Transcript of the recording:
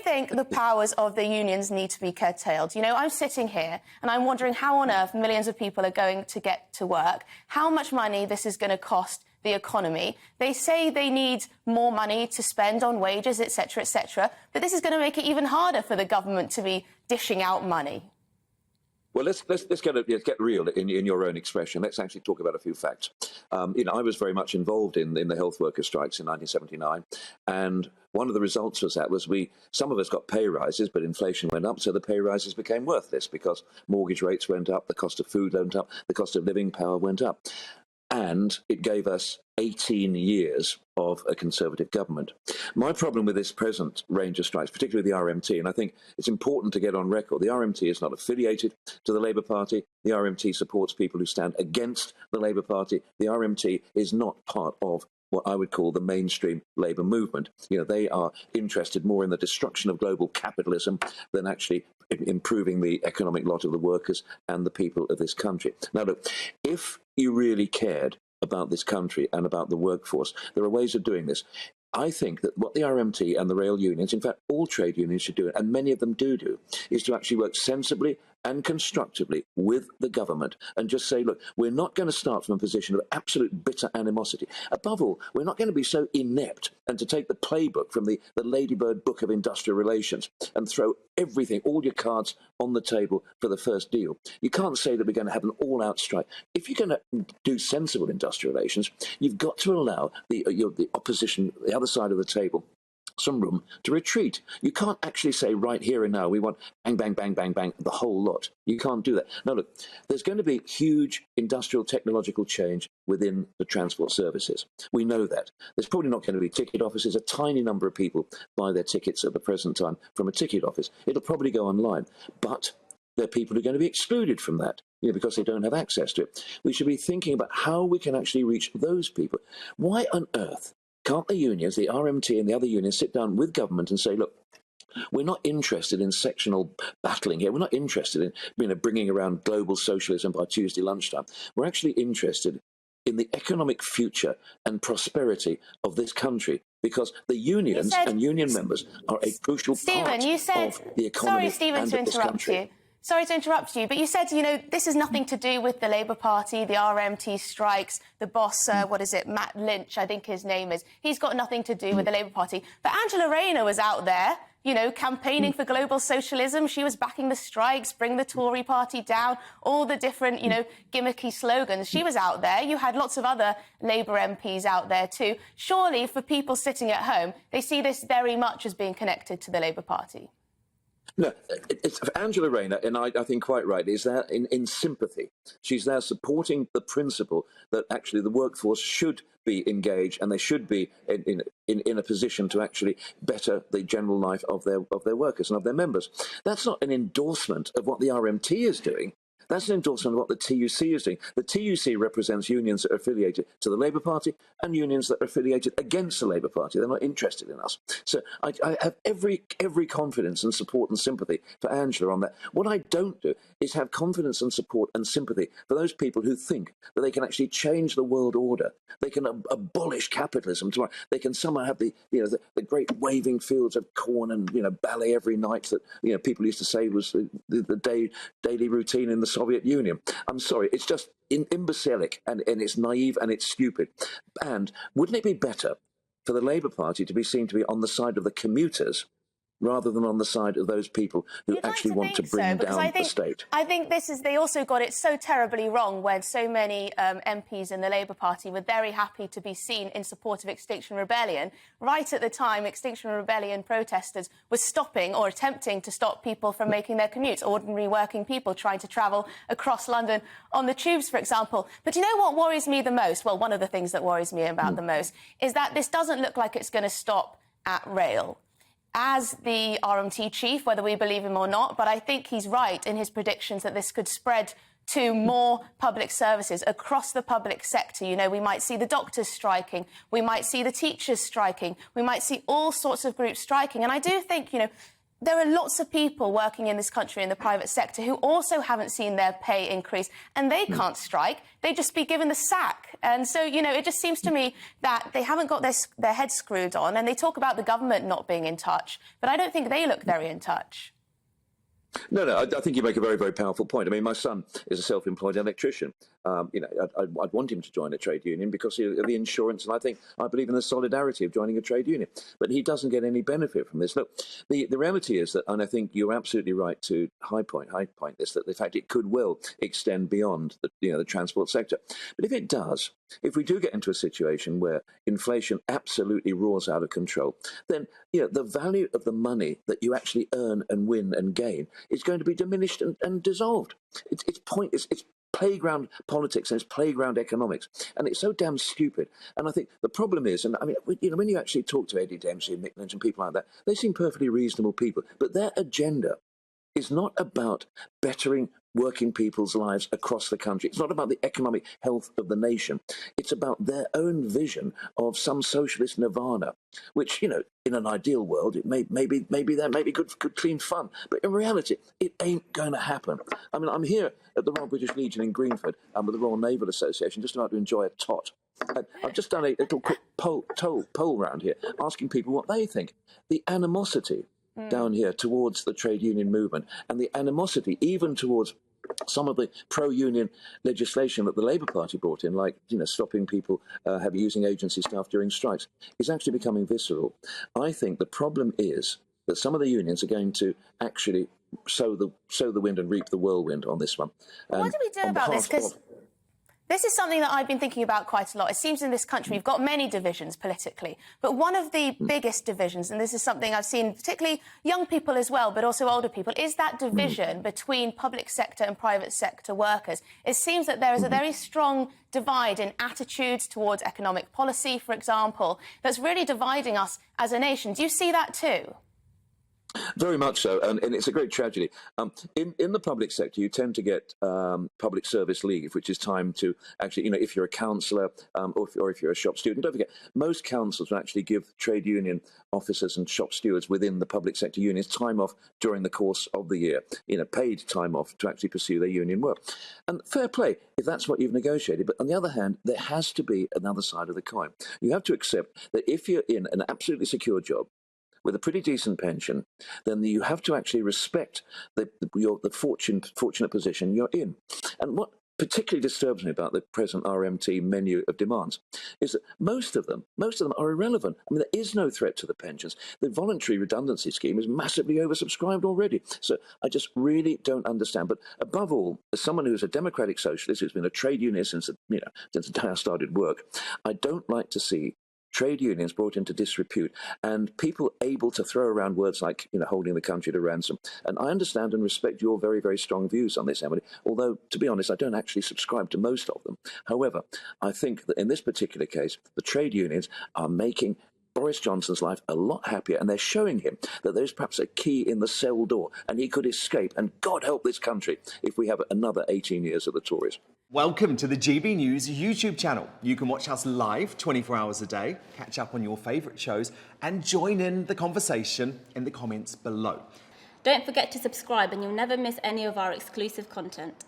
think the powers of the unions need to be curtailed? You know, I'm sitting here and I'm wondering how on earth millions of people are going to get to work, how much money this is going to cost the economy. They say they need more money to spend on wages, etc., but this is going to make it even harder for the government to be dishing out money. Well, let's get real in your own expression. Let's actually talk about a few facts. I was very much involved in the health worker strikes in 1979, and one of the results was some of us got pay rises, but inflation went up, so the pay rises became worthless because mortgage rates went up, the cost of food went up, the cost of living power went up. And it gave us 18 years of a Conservative government. My problem with this present range of strikes, particularly the RMT, and I think it's important to get on record, the RMT is not affiliated to the Labour Party. The RMT supports people who stand against the Labour Party. The RMT is not part of what I would call the mainstream Labour movement. You know, they are interested more in the destruction of global capitalism than actually improving the economic lot of the workers and the people of this country. Now, look, if you really cared about this country and about the workforce, there are ways of doing this. I think that what the RMT and the rail unions, in fact, all trade unions should do, and many of them do, is to actually work sensibly and constructively with the government and just say, look, we're not going to start from a position of absolute bitter animosity. Above all, we're not going to be so inept and to take the playbook from the Ladybird Book of Industrial Relations and throw everything, all your cards on the table for the first deal. You can't say that we're going to have an all-out strike. If you're going to do sensible industrial relations, you've got to allow the opposition, the other side of the table, some room to retreat. You can't actually say right here and now we want bang, bang, bang, bang, bang, the whole lot. You can't do that. Now, look, there's going to be huge industrial technological change within the transport services. We know that. There's probably not going to be ticket offices. A tiny number of people buy their tickets at the present time from a ticket office. It'll probably go online. But there are people who are going to be excluded from that, because they don't have access to it. We should be thinking about how we can actually reach those people. Why on earth can't the unions, the RMT and the other unions, sit down with government and say, look, we're not interested in sectional battling here. We're not interested in bringing around global socialism by Tuesday lunchtime. We're actually interested in the economic future and prosperity of this country, because the unions and union members are a crucial part of the economy. Sorry, Stephen, to interrupt you. Sorry to interrupt you, but you said, this is nothing to do with the Labour Party, the RMT strikes, the boss, Matt Lynch, I think his name is. He's got nothing to do with the Labour Party. But Angela Rayner was out there, campaigning for global socialism. She was backing the strikes, bring the Tory party down, all the different, gimmicky slogans. She was out there. You had lots of other Labour MPs out there too. Surely, for people sitting at home, they see this very much as being connected to the Labour Party. No, it's Angela Rayner, and I think quite right, is there in sympathy. She's there supporting the principle that actually the workforce should be engaged and they should be in a position to actually better the general life of their workers and of their members. That's not an endorsement of what the RMT is doing. That's an endorsement of what the TUC is doing. The TUC represents unions that are affiliated to the Labour Party and unions that are affiliated against the Labour Party. They're not interested in us. So I have every confidence and support and sympathy for Angela on that. What I don't do is have confidence and support and sympathy for those people who think that they can actually change the world order. They can abolish capitalism tomorrow. They can somehow have the great waving fields of corn and ballet every night that people used to say was the daily routine in the Soviet Union. I'm sorry, it's just imbecilic and it's naive and it's stupid. And wouldn't it be better for the Labour Party to be seen to be on the side of the commuters rather than on the side of those people who actually want to bring down the state? I think they also got it so terribly wrong when so many MPs in the Labour Party were very happy to be seen in support of Extinction Rebellion. Right at the time, Extinction Rebellion protesters were stopping or attempting to stop people from making their commutes, ordinary working people trying to travel across London on the tubes, for example. But you know what worries me the most? Well, one of the things that worries me about the most is that this doesn't look like it's going to stop at rail. As the RMT chief, whether we believe him or not, but I think he's right in his predictions that this could spread to more public services across the public sector. We might see the doctors striking, we might see the teachers striking, we might see all sorts of groups striking. And I do think, there are lots of people working in this country in the private sector who also haven't seen their pay increase, and they can't strike. They'd just be given the sack. And so, you know, it just seems to me that they haven't got their heads screwed on, and they talk about the government not being in touch, but I don't think they look very in touch. No, I think you make a very, very powerful point. I mean, my son is a self-employed electrician. You know, I'd want him to join a trade union because of the insurance, and I believe in the solidarity of joining a trade union. But he doesn't get any benefit from this. Look, the reality is that, and I think you're absolutely right to high point this, that the fact it could well extend beyond the transport sector. But if it does, if we do get into a situation where inflation absolutely roars out of control, then the value of the money that you actually earn and win and gain is going to be diminished and dissolved. It's pointless. It's playground politics and it's playground economics, and it's so damn stupid. And I think the problem is, and I mean, when you actually talk to Eddie Dempsey and Mick Lynch and people like that, they seem perfectly reasonable people, but their agenda is not about bettering working people's lives across the country. It's not about the economic health of the nation. It's about their own vision of some socialist nirvana, which, in an ideal world, it may be good clean fun. But in reality, it ain't going to happen. I mean, I'm here at the Royal British Legion in Greenford with the Royal Naval Association, just about to enjoy a tot. And I've just done a little quick poll round here, asking people what they think. The animosity down here towards the trade union movement, and the animosity even towards some of the pro-union legislation that the Labour Party brought in, like stopping people using agency staff during strikes, is actually becoming visceral. I think the problem is that some of the unions are going to actually sow the wind and reap the whirlwind on this one. What do we do about this? Because this is something that I've been thinking about quite a lot. It seems in this country we've got many divisions politically, but one of the biggest divisions, and this is something I've seen particularly young people as well, but also older people, is that division between public sector and private sector workers. It seems that there is a very strong divide in attitudes towards economic policy, for example, that's really dividing us as a nation. Do you see that too? Very much so, and it's a great tragedy. In the public sector, you tend to get public service leave, which is time to actually, if you're a councillor or if you're a shop student, don't forget, most councils will actually give trade union officers and shop stewards within the public sector unions time off during the course of the year, paid time off to actually pursue their union work. And fair play, if that's what you've negotiated. But on the other hand, there has to be another side of the coin. You have to accept that if you're in an absolutely secure job, with a pretty decent pension, then you have to actually respect the fortunate position you're in. And what particularly disturbs me about the present RMT menu of demands is that most of them are irrelevant. I mean, there is no threat to the pensions. The voluntary redundancy scheme is massively oversubscribed already. So I just really don't understand. But above all, as someone who's a democratic socialist, who's been a trade unionist since the day I started work, I don't like to see trade unions brought into disrepute and people able to throw around words like, holding the country to ransom. And I understand and respect your very, very strong views on this, Emily, although, to be honest, I don't actually subscribe to most of them. However, I think that in this particular case, the trade unions are making Boris Johnson's life a lot happier, and they're showing him that there's perhaps a key in the cell door and he could escape. And God help this country if we have another 18 years of the Tories. Welcome to the GB News YouTube channel. You can watch us live 24 hours a day, catch up on your favourite shows and join in the conversation in the comments below. Don't forget to subscribe and you'll never miss any of our exclusive content.